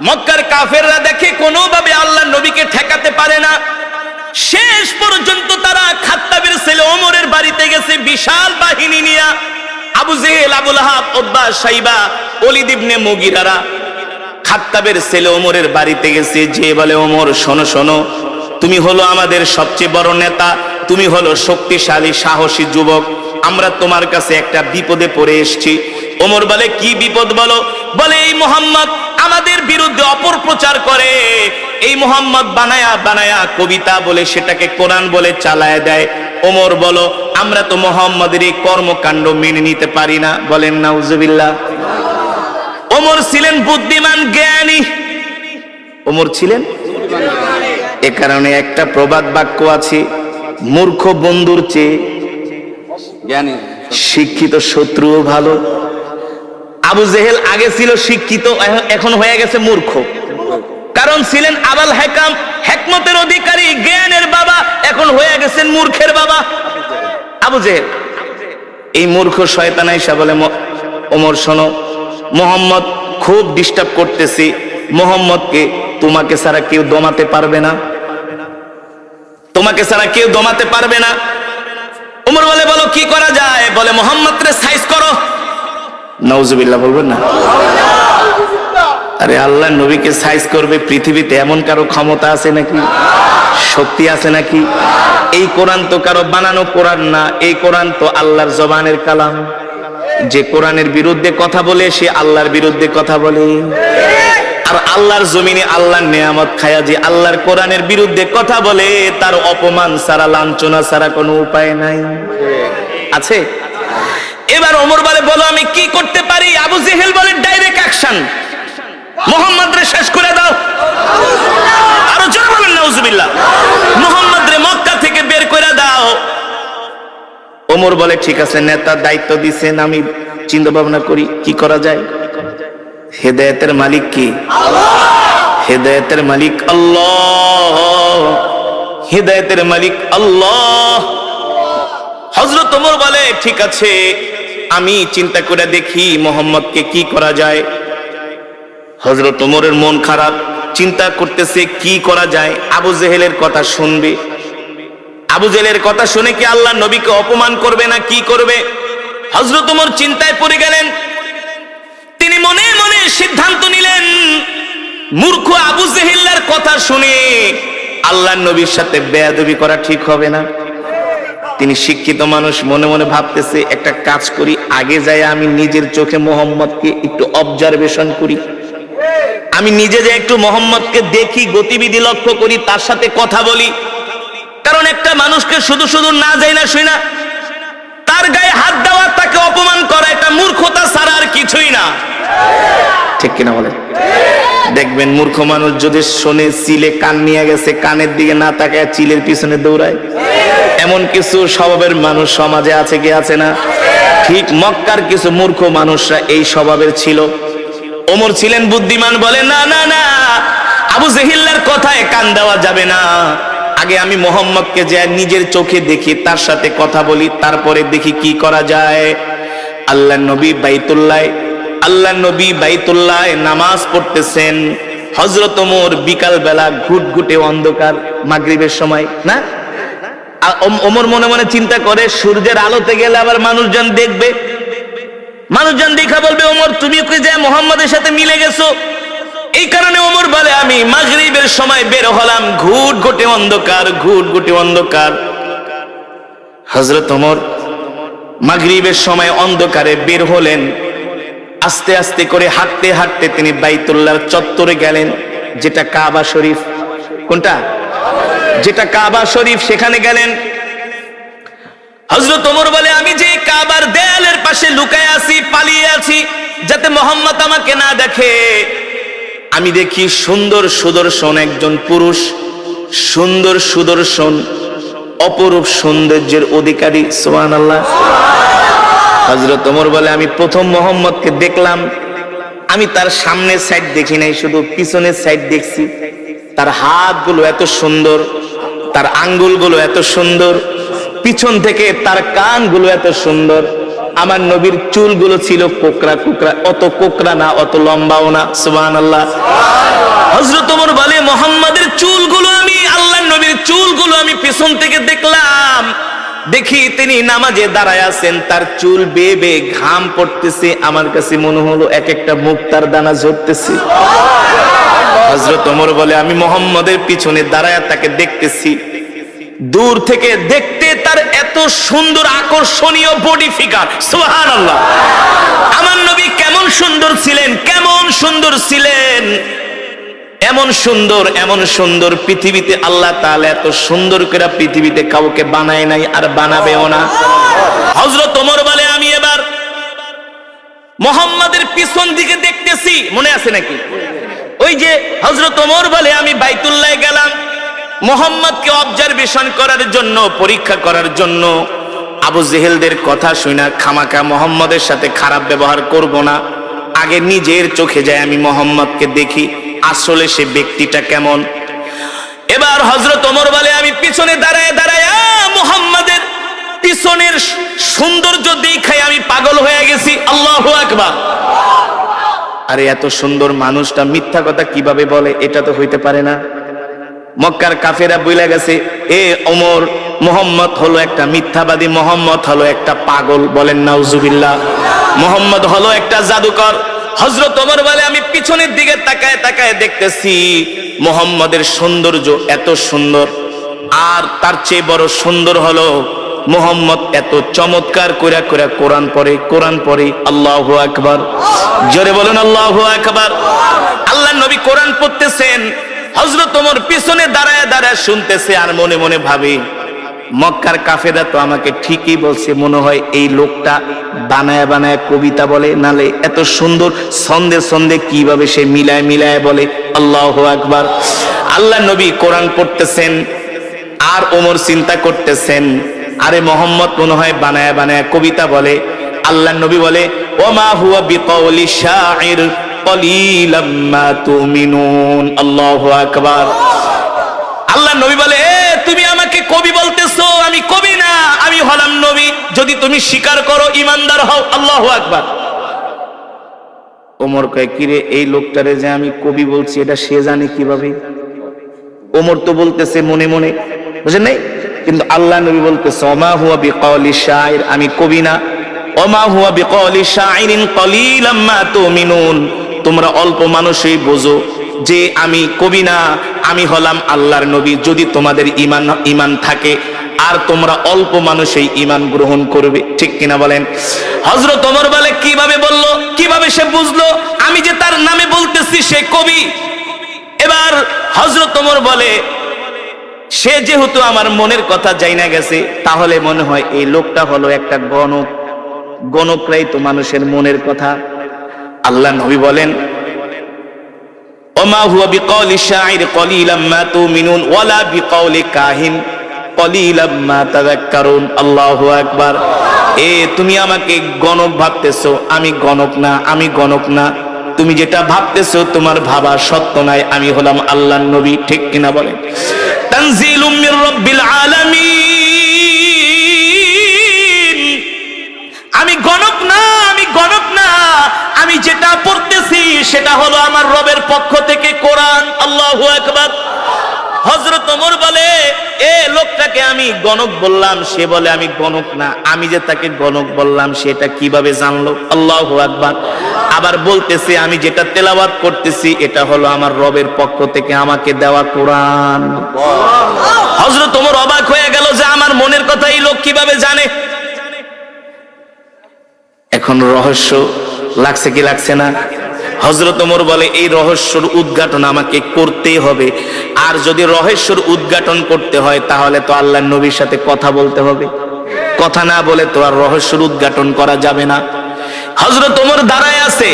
মক্কার কাফেররা দেখে কোনোভাবে আল্লাহর নবীকে ঠেকাতে পারে না। শেষ পর্যন্ত তারা খাত্তাবের ছেলে ওমরের বাড়িতে গেছে বিশাল বাহিনী নিয়ে। আবু জেহেল, আবু লাহাব, উতবা, শাইবা, ওলীদ ইবনে মুগীরারা খাত্তাবের ছেলে ওমরের বাড়িতে গেছে। যে বলে, ওমর শোনো শোনো, তুমি হলো আমাদের সবচেয়ে বড় নেতা, তুমি হলো শক্তিশালী সাহসী যুবক, আমরা তোমার কাছে একটা বিপদে পড়ে এসেছি। ওমর বলে, কি বিপদ বলো? বলে, এই মুহাম্মদ আমাদের বিরুদ্ধে অপপ্রচার করে, এই মুহাম্মদ বানায়া বানায়া কবিতা বলে সেটাকে কোরআন বলে চালায় দেয়। ওমর বলো, আমরা তো মুহাম্মদের এই কর্মকাণ্ড মেনে নিতে পারি না। বলেন নাউজুবিল্লাহ। ওমর ছিলেন বুদ্ধিমান, জ্ঞানী। ওমর ছিলেন, এ কারণে একটা প্রবাদ বাক্য আছে, মূর্খ বন্ধুর চেয়ে জ্ঞানী শিক্ষিত শত্রুও ভালো। আবু জেহেল আগে ছিল শিক্ষিত, এখন হয়ে গেছে মূর্খ। কারণ ছিলেন আবাল হেকাম, হেকমতের অধিকারী, জ্ঞানের বাবা, এখন হয়ে গেছেন মূর্খের বাবা আবু জেহেল। এই মূর্খ শয়তান আইসা বলে, ওমর শোনো, মুহাম্মদ খুব ডিস্টার্ব করতেছি, মুহাম্মদকে তোমাকে ছাড়া কেউ দমাতে পারবে না, তোমাকে ছাড়া কেউ দমাতে পারবে না। ওমর বলে, বলো কি করা যায়? বলে, মুহাম্মদকে সাইজ করো। নাউজুবিল্লাহ বলবেন না? আরে আল্লাহ নবীকে সাইজ করবে পৃথিবীতে এমন কারো ক্ষমতা আছে নাকি? শক্তি আছে নাকি? এই কোরআন তো কারো বানানো কোরআন না, এই কোরআন তো আল্লাহর জবানের কালাম। যে কোরআনের বিরুদ্ধে কথা বলে সে আল্লাহর বিরুদ্ধে কথা বলে। আর আল্লাহর জমিনে আল্লাহর নেয়ামত খায়া যে আল্লাহর কোরআনের বিরুদ্ধে কথা বলে, তার অপমান ছাড়া, লাঞ্ছনা ছাড়া কোনো উপায় নাই। আছে? এবার ওমর বলে, বলো আমি কি করতে পারি? আবু জেহেল বলে, ডাইরেক্ট অ্যাকশন, মুহাম্মদরে শেষ করে দাও। আরো জোরে বলেন নাউজুবিল্লাহ। মুহাম্মদরে মক্কা থেকে বের করে দাও। ওমর বলে, ঠিক আছে, নেতা দায়িত্ব দিছেন, আমি চিন্তা ভাবনা করি কি করা যায়। হেদায়েতের মালিক কি? হেদায়েতের মালিক আল্লাহ, হেদায়েতের মালিক আল্লাহ। হযরত ওমর বলে, ঠিক আছে, আমি চিন্তা করে দেখি মুহাম্মদকে কি করা যায়। হযরত ওমরের মন খারাপ, চিন্তা করতেছে কি করা যায়। আবু জেহেলের কথা শুনবে, আবু জেহেলের কথা শুনে কি আল্লাহ নবীকে অপমান করবে না কি করবে? হযরত ওমর চিন্তায় পড়ে গেলেন। তিনি মনে মনে সিদ্ধান্ত নিলেন, মূর্খ আবু জেহেলের কথা শুনে আল্লাহ নবীর সাথে বেয়াদবি করা ঠিক হবে না। তিনি শিক্ষিত মানুষ, মনে মনে ভাবতেছে, একটা কাজ করি, আগে যাই আমি নিজের চোখে মুহাম্মদকে একটু অবজারভেশন করি, আমি নিজে যে একটু মুহাম্মদকে দেখি, গতিবিধি লক্ষ্য করি, তার সাথে কথা বলি। কারণ একটা মানুষকে শুধু শুধু না যাই না শুই না তার গায়ে হাত দেওয়া, তাকে অপমান করা, এটা মূর্খতা ছাড়া আর কিছুই না। ঠিক কিনা বলে? দেখবেন মূর্খ মানুষ যদি শোনে চিলে কান নিয়ে গেছে, কানের দিকে না তাকায় চিলের পিছনে দৌড়ায়। এমন কিছু স্বভাবের মানুষ সমাজে আছে কি আছে না? ঠিক মক্কার কিছু মূর্খ মানুষরা এই স্বভাবের ছিল। ওমর ছিলেন বুদ্ধিমান, বলে, না না না, আবু জেহেলের কথায় কান দেওয়া যাবে না। আগে আমি মুহাম্মদকে যে নিজের চোখে দেখি, তার সাথে কথা বলি, তারপরে দেখি কি করা যায়। আল্লাহ নবী বাইতুল্লাহ নামাজ পড়তেছেন। হযরত ওমর বিকাল বেলা ঘুটঘুটে অন্ধকার, মাগরিবের সময় না, ওমর মনে মনে চিন্তা করে, সূর্যের আলোতে গেলে আবার মানুষজন দেখবে, মানুষজন দেখা বলবে, ওমর তুমি কি যে মুহাম্মদের সাথে মিলে গেছো। এই কারণে ওমর বলে, আমি মাগরিবের সময় বের হলাম, ঘুটঘুটে অন্ধকার, ঘুটঘুটে অন্ধকার। হযরত ওমর মাগরিবের সময় অন্ধকারে বের হলেন। আস্তে আস্তে করে হাঁটতে হাঁটতে তিনি বাইতুল্লাহর চত্বরে গেলেন, যেটা কাবা শরীফ। কোনটা? যেটা কাবা শরীফ, সেখানে গেলেন। হযরত ওমর বলে, আমি যে কাবার দেয়ালের পাশে লুকায় আছি, পালিয়ে আছি, যাতে মুহাম্মদ আমাকে না দেখে। আমি দেখি সুন্দর সুদর্শন একজন পুরুষ, সুন্দর সুদর্শন, অপরূপ সৌন্দর্যের অধিকারী। সুবহানাল্লাহ। হযরত ওমর বলে, আমি প্রথম মুহাম্মদকে দেখলাম, আমি তার সামনের সাইড দেখি নাই, শুধু পিছনের সাইড দেখছি। তার হাতগুলো এত সুন্দর, তার আঙ্গুলগুলো এত সুন্দর, পিছন থেকে তার কানগুলো এত সুন্দর। আমার নবীর চুলগুলো ছিল কোকড়া কোকড়া, অত কোকড়া না, অত লম্বাও না। সুবহানাল্লাহ। হযরত ওমর বলে মুহাম্মাদের চুলগুলো আমি আল্লাহর নবীর চুলগুলো আমি পেছন থেকে দেখলাম, দেখি তিনি নামাজে দাঁড়ায় আছেন, তার চুল বেয়ে বেয়ে ঘাম পড়তেছে, আমার কাছে মনে হলো এক একটা মুক্তার দানা ঝরতেছে। হযরত ওমর বলে আমি মুহাম্মাদের পিছনে দাঁড়ায় তাকে দেখতেছি, দূর থেকে দেখতে তার এত সুন্দর আকর্ষণীয় বডি ফিগার, সুবহানাল্লাহ। আমার নবী কেমন সুন্দর ছিলেন, কেমন সুন্দর ছিলেন, এমন সুন্দর, এমন সুন্দর পৃথিবীতে আল্লাহ তাআলা এত সুন্দর করে পৃথিবীতে কাউকে বানায় নাই, আর বানাবেও না। হযরত ওমর বলে আমি এবার মুহাম্মাদের পিছন দিকে দেখতেছি, মনে আছে নাকি? ওই যে হযরত ওমর বলে আমি বাইতুল্লাহ গেলাম মুহাম্মদকে অবজারভেশন করার জন্য, পরীক্ষা করার জন্য। আবু জেহেলদের কথা শুনা খামাকা মুহাম্মদের সাথে খারাপ ব্যবহার করব না, আগে নিজের চোখে যায় আমি মুহাম্মদকে দেখি আসলে সে ব্যক্তিটা কেমন। এবার হযরত ওমর বলে আমি পিছনে দাঁড়ায় দাঁড়ায় মুহাম্মাদের পিছনের সৌন্দর্য দেখায় আমি পাগল হয়ে গেছি। আল্লাহু আকবার। আরে এত সুন্দর মানুষটা মিথ্যা কথা কিভাবে বলে? এটা তো হইতে পারে না। মক্কার কাফেরা বইলা গেছে এ ওমর, মুহাম্মদ হলো একটা মিথ্যাবাদী, মুহাম্মদ হলো একটা পাগল। বলেন নাউজুবিল্লাহ। মুহাম্মদ হলো একটা জাদুকর। হযরত ওমর বলে আমি পিছনের দিকে তাকায় তাকায় দেখতেছি মুহাম্মদের সৌন্দর্য এত সুন্দর, আর তার চেয়ে বড় সুন্দর হলো মুহাম্মদ এত চমৎকার কইরা কইরা কোরআন পড়ে, কোরআন পড়ে। আল্লাহু আকবার। জোরে বলেন আল্লাহু আকবার। আল্লাহর নবী কোরআন পড়তেছেন, হযরত ওমর পিছনে দাঁড়ায় দাঁড়ায় শুনতেছে, আর মনে মনে ভাবে মক্কার কাফেররা তো আমাকে ঠিকই বলছে, মনে হয় এই লোকটা বানায় বানায় কবিতা বলে, নালে এত সুন্দর ছন্দে ছন্দে কিভাবে সে মিলায় মিলায় বলে। আল্লাহু আকবার। আল্লাহর নবী কোরআন পড়তেছেন, আর ওমর চিন্তা করতেছেন আরে মুহাম্মদ মনে হয় বানায় বানায় কবিতা বলে। আল্লাহর নবী বলে ওমা হুয়া বিকাউলি শাইর কলিলাম মা তুমিনুন। আল্লাহু আকবার। আল্লাহর নবী বলে এ তুমি আমাকে কবি বলতেছো, আমি কবি না, আমি হলাম নবী, যদি তুমি স্বীকার করো ঈমানদার হও। আল্লাহু আকবার। ওমর কয় কিরে এই লোকটারে যে আমি কবি বলছি এটা সে জানে কিভাবে? ওমর তো বলতেছে মনে মনে, বুঝেন নাই? কিন্তু আল্লাহ নবী বলতেছে ওমা হুয়া বিকাউলি শাইর, আমি কবি না। ওমা হুয়া বিকাউলি শাইরিন কলিলাম মা তুমিনুন, তোমরা অল্প মানুষই বোঝো যে আমি কবি না, আমি হলাম আল্লাহর নবী, যদি তোমাদের ঈমান থাকে, আর তোমরা অল্প মানুষই ঈমান গ্রহণ করবে। ঠিক কিনা বলেন? হযরত ওমর বলে কিভাবে বললো, কিভাবে সে বুঝলো আমি যে তার নামে বলতেছি সে কবি? এবার হযরত ওমর বলে সে যেহেতু আমার মনের কথা জানা গেছে, তাহলে মনে হয় এই লোকটা হলো একটা গণক, গণকরাই তো মানুষের মনের কথা। আল্লাহ নবী বলেন ওমা হুয়া বিকাউলি শাইর কলিলাম মা তুমিনুন ওয়ালা বিকাউলি কাহিন কলিলাম মা তাযাক্কারুন। আল্লাহু আকবার। এ তুমি আমাকে গণক ভাবতেছো, আমি গণক না, আমি গণক না। তুমি যেটা ভাবতেছো তোমার ভাবা সত্য নয়, আমি হলাম আল্লাহর নবী। ঠিক কিনা বলেন? তানজিলুম মির রাব্বিল আলামিন। আমি গণক না, আমি গণক না, আমি যেটা পড়তেছি সেটা হলো আমার রবের পক্ষ থেকে কোরআন। আল্লাহু আকবার। হযরত ওমর বলে এ লোকটাকে আমি গণক বললাম, সে বলে আমি গণক না, আমি যে তাকে গণক বললাম সেটা কিভাবে জানলো? আল্লাহু আকবার। আবার বলতেছে আমি যেটা তেলাওয়াত করতেছি এটা হলো আমার রবের পক্ষ থেকে আমাকে দেওয়া কোরআন। হযরত ওমর অবাক হয়ে গেল যে আমার মনের কথা এই লোক কিভাবে জানে। এখন রহস্য লাগছে কি লাগছে না? হযরত ওমর বলে এই রহস্যর উদ্ঘাটন আমাকে করতেই হবে, আর যদি রহস্যর উদ্ঘাটন করতে হয় তাহলে তো আল্লাহর নবীর সাথে কথা বলতে হবে, কথা না বলে তো আর রহস্যর উদ্ঘাটন করা যাবে না। হযরত ওমর দাঁড়ায় আছে,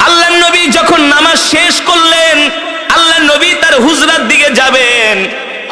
আল্লাহর নবী যখন নামাজ শেষ করলেন, আল্লাহর নবী তার হুজরার দিকে যাবেন,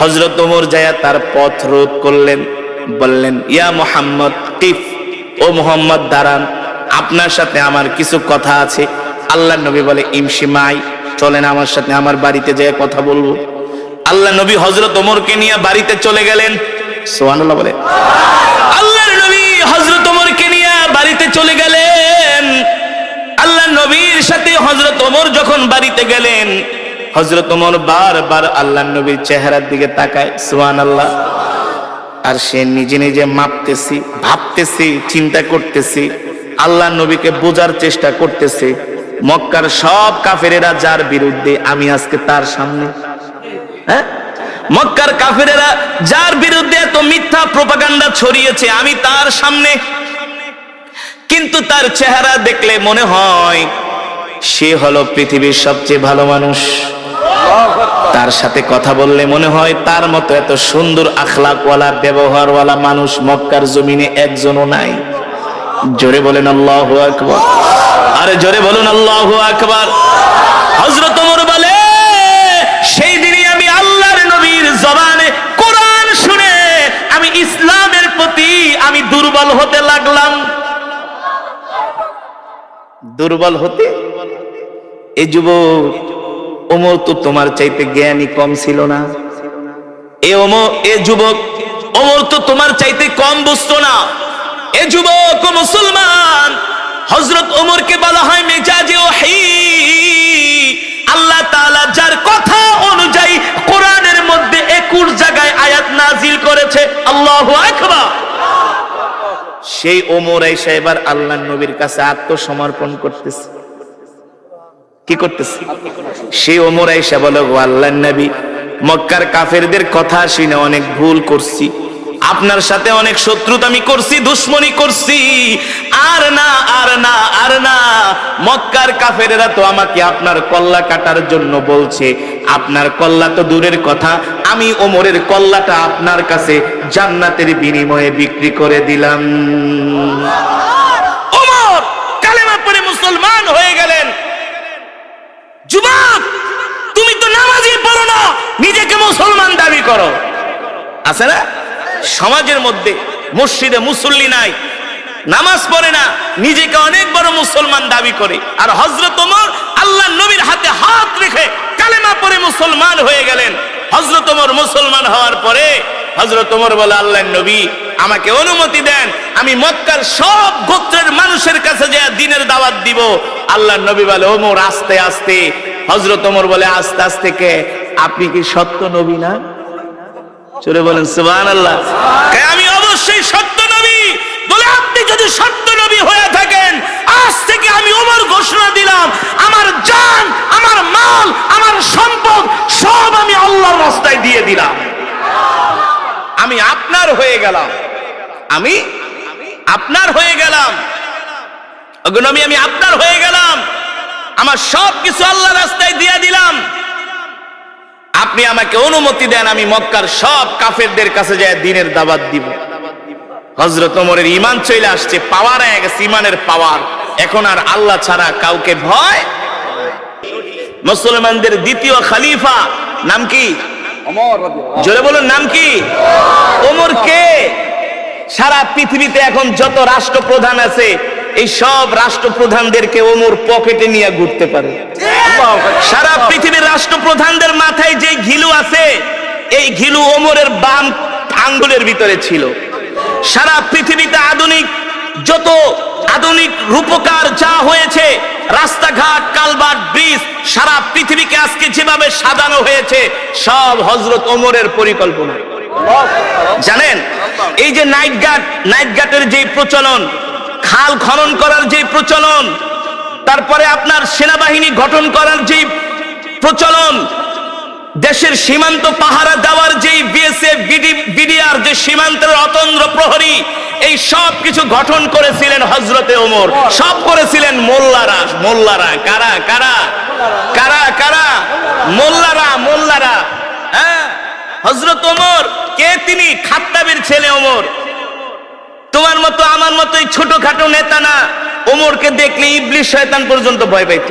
হযরত ওমর যায় তার পথ রোধ করলেন, বললেন ইয়া মুহাম্মদ কিফ, ও মুহাম্মদ দাঁড়ান, আপনার সাথে আমার কিছু কথা আছে। আল্লাহর নবী বলে ইমশি মাই, চলেন আমার সাথে আমার বাড়িতে যেয়ে কথা বলবো। আল্লাহর নবী হযরত ওমরকে নিয়ে বাড়িতে চলে গেলেন। সুবহানাল্লাহ বলে। আল্লাহর নবী হযরত ওমরকে নিয়ে বাড়িতে চলে গেলেন। আল্লাহর নবীর সাথে হযরত ওমর যখন বাড়িতে গেলেন, হযরত ওমর বারবার আল্লাহর নবীর চেহারার দিকে তাকায়, সুবহানাল্লাহ। আর সে নিজে নিজে মাপতেছি, ভাবতেছি, চিন্তা করতেছি, আল্লাহর নবীকে বোঝার চেষ্টা করতেছে। মক্কার সব কাফেরেরা যার বিরুদ্ধে, আমি আজকে তার সামনে। হ্যাঁ, মক্কার কাফেরেরা যার বিরুদ্ধে এত মিথ্যা প্রোপাগান্ডা ছড়িয়েছে, আমি তার সামনে। কিন্তু তার চেহারা দেখলে মনে হয় সে হলো পৃথিবীর সবচেয়ে ভালো মানুষ। তার সাথে কথা বললে মনে হয় তার মতো এত সুন্দর আখলাকওয়ালা, ব্যবহারওয়ালা মানুষ মক্কার জমিনে একজনও নাই। জোরে বলেন আল্লাহু আকবার। আরে জোরে বলুন আল্লাহু আকবার। হযরত ওমর বলে, সেই দিনই আমি আল্লাহর নবীর জবানে কোরআন শুনে আমি ইসলামের প্রতি আমি দুর্বল হতে লাগলাম। দুর্বল হতে? এই যুবক, ওমর তো তোমার চাইতে জ্ঞানী কম ছিল না। এ যুবক, ওমর তো তোমার চাইতে কম বুঝতো না। এ যুবক ও মুসলমান, হযরত ওমরকে বলা হয় মেজাজে ওহী। আল্লাহ তাআলা যার কথা অনুযায়ী কোরআনের মধ্যে 21 জায়গায় আয়াত নাজিল করেছে। আল্লাহু আকবার। সেই ওমর আয়েশা এবার আল্লাহর নবীর কাছে আত্মসমর্পণ করতেছে। কি করতেছে? সেই ওমর আয়েশা বলে, ও আল্লাহর নবী, মক্কার কাফেরদের কথা শুনে অনেক ভুল করছি, আপনার সাথে অনেক শত্রুতা আমি করছি, দুশ্মনী করছি। আর না, আর না, আর না। মক্কার কাফেরেরা তো আমাকে আপনার কল্লা কাটার জন্য বলছে। আপনার কল্লা তো দূরের কথা, আমি ওমরের কল্লাটা আপনার কাছে জান্নাতের বিনিময়ে বিক্রি করে দিলাম। ওমর কালেমা পড়ে মুসলমান হয়ে গেলেন। যুবক, তুমি তো নামাজই পড়ো না, নিজেকে মুসলমান দাবি করো। আছে না সমাজের মধ্যে? মসজিদে মুসল্লি নাই, নামাজ পড়ে না, নিজেকে অনেক বড় মুসলমান দাবি করে। আর হযরত ওমর আল্লাহর নবীর হাতে হাত রেখে কালেমা পড়ে মুসলমান হয়ে গেলেন। হযরত ওমর মুসলমান হওয়ার পরে হযরত ওমর বলে, আল্লাহর নবী আমাকে অনুমতি দেন, আমি মক্কার সব গোত্রের মানুষের কাছে যে দ্বীনের দাওয়াত দিব। আল্লাহর নবী বলে, ওমর আস্তে আস্তে। হযরত ওমর বলে, আস্তে আস্তে কে? আপনি কি সত্য নবী না? চলে বলেন সুবহানাল্লাহ। আমি অবশ্যই সত্য নবী। বলে, আপনি যদি সত্য নবী হয়ে থাকেন, আজ থেকে আমি ওমর ঘোষণা দিলাম, আমার জান, আমার মাল, আমার সম্পদ সব আমি আল্লাহর রাস্তায় দিয়ে দিলাম। আমি আপনার হয়ে গেলাম, আমি আপনার হয়ে গেলাম। ওগো নবী, আমি আপনার হয়ে গেলাম, আমার সব কিছু আল্লাহর রাস্তায় দিয়ে দিলাম। আপনি আমাকে অনুমতি দেন, আমি মক্কার সব কাফেরদের কাছে যায় দ্বীনের দাওয়াত দিব। হযরত ওমরের ঈমান চলে আসছে, পাওয়ার হয়ে গেছে, ঈমানের পাওয়ার। এখন আর আল্লাহ ছাড়া কাউকে ভয়। মুসলমানদের দ্বিতীয় খলিফা নাম কি? ওমর। জোরে বলুন, নাম কি? ওমর কে? সারা পৃথিবীতে এখন যত রাষ্ট্রপ্রধান আছে, এই সব রাষ্ট্রপ্রধানদেরকে ওমর পকেটে নিয়ে ঘুরতে পারে। সারা পৃথিবীর রাষ্ট্রপ্রধানদের মাথায় যে ঘিলু আছে, এই ঘিলু ওমরের বাম আঙ্গুলের ভিতরে ছিল। সারা পৃথিবীতে যত আধুনিক রূপকার যা হয়েছে, রাস্তাঘাট, কালভার্ট, ব্রিজ, সারা পৃথিবীকে আজকে যেভাবে সাজানো হয়েছে, সব হযরত ওমরের পরিকল্পনা। জানেন, এই যে নাইট গাটের যে প্রচলন, খাল খনন করার যে প্রচলন, তারপরে আপনার সেনাবাহিনী গঠন করার যে প্রচলন, দেশের সীমান্ত পাহারা দেওয়ার যে বিএসএফ, বিডিআর, যে সীমান্তের অতন্দ্র প্রহরী, এই সব কিছু গঠন করেছিলেন হযরতে ওমর। সব করেছিলেন মোল্লারা। কারা কারা কারা কারা? মোল্লারা। হ্যাঁ, হযরত ওমর কে? তিনি খাত্তাবের ছেলে ওমর। তোমার মতো আমার মতো এই ছোটখাটো নেতা না। ওমরকে দেখলে ইবলিস শয়তান পর্যন্ত ভয় পাইত।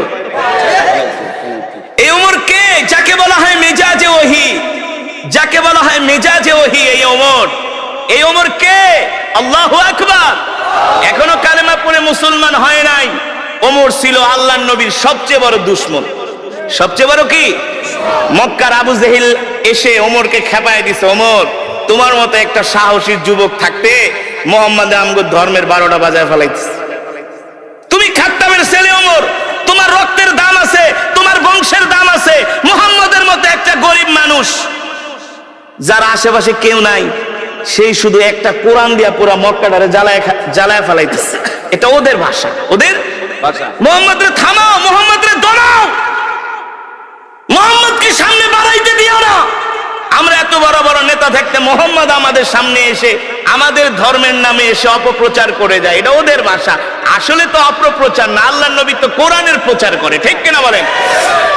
এই ওমর কে? যাকে বলা হয় মেজাজে ওহী, যাকে বলা হয় মেজাজে ওহী, এই ওমর। এই ওমর কে? আল্লাহু আকবার। এখনো কালেমা পড়ে মুসলমান হয় নাই। ওমর ছিল আল্লাহর নবীর সবচেয়ে বড় দুশমন। সবচেয়ে বড় কি? মক্কার আবু জেহেল এসে ওমরকে খেপায় দিছে, ওমর তোমার মতো একটা সাহসী যুবক থাকতে মুহাম্মদ আমগো ধর্মের 12টা বাজায় ফেলাইছে। তুমি খাত্তাবের ছেলে ওমর, তোমার রক্তের দাম আছে, তোমার বংশের দাম আছে। মুহাম্মদ মানুষ, যার আশেপাশে কেউ নাই, সেই শুধু একটা কোরআন দিয়া পুরা মক্কাটারে জ্বালায় ফেলাইতেছে। এটা ওদের ভাষা, ওদের ভাষা। মোহাম্মদ রে থামাও, মোহাম্মদ রে দমাও, মোহাম্মদকে সামনে বাড়াইতে দিও না। আমরা এত বড় বড় নেতা থাকতে মোহাম্মদ আমাদের সামনে এসে আমাদের ধর্মের নামে এসে অপপ্রচার করে যায়, এটা ওদের ভাষা। আসলে তো অপপ্রচার না, আল্লাহর নবী তো কোরআনের প্রচার করে, ঠিক কিনা বলেন?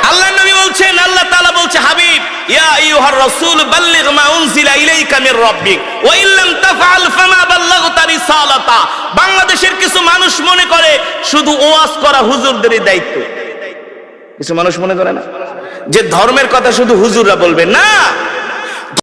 আল্লাহর নবী বলছেন, আল্লাহ তাআলা বলছে, হাবিব ইয়া আইয়ুহার রাসূল বাল্লিগ মা উনজিলা ইলাইকা মির রাব্বিক ওয়া ইল্লাম তাফআল ফামা বাল্লাগতা রিসালাতা। বাংলাদেশের কিছু মানুষ মনে করে শুধু ওয়াজ করা হুজুরদেরই দায়িত্ব। কিছু মানুষ মনে করে না যে ধর্মের কথা শুধু হুজুররা বলবে, না,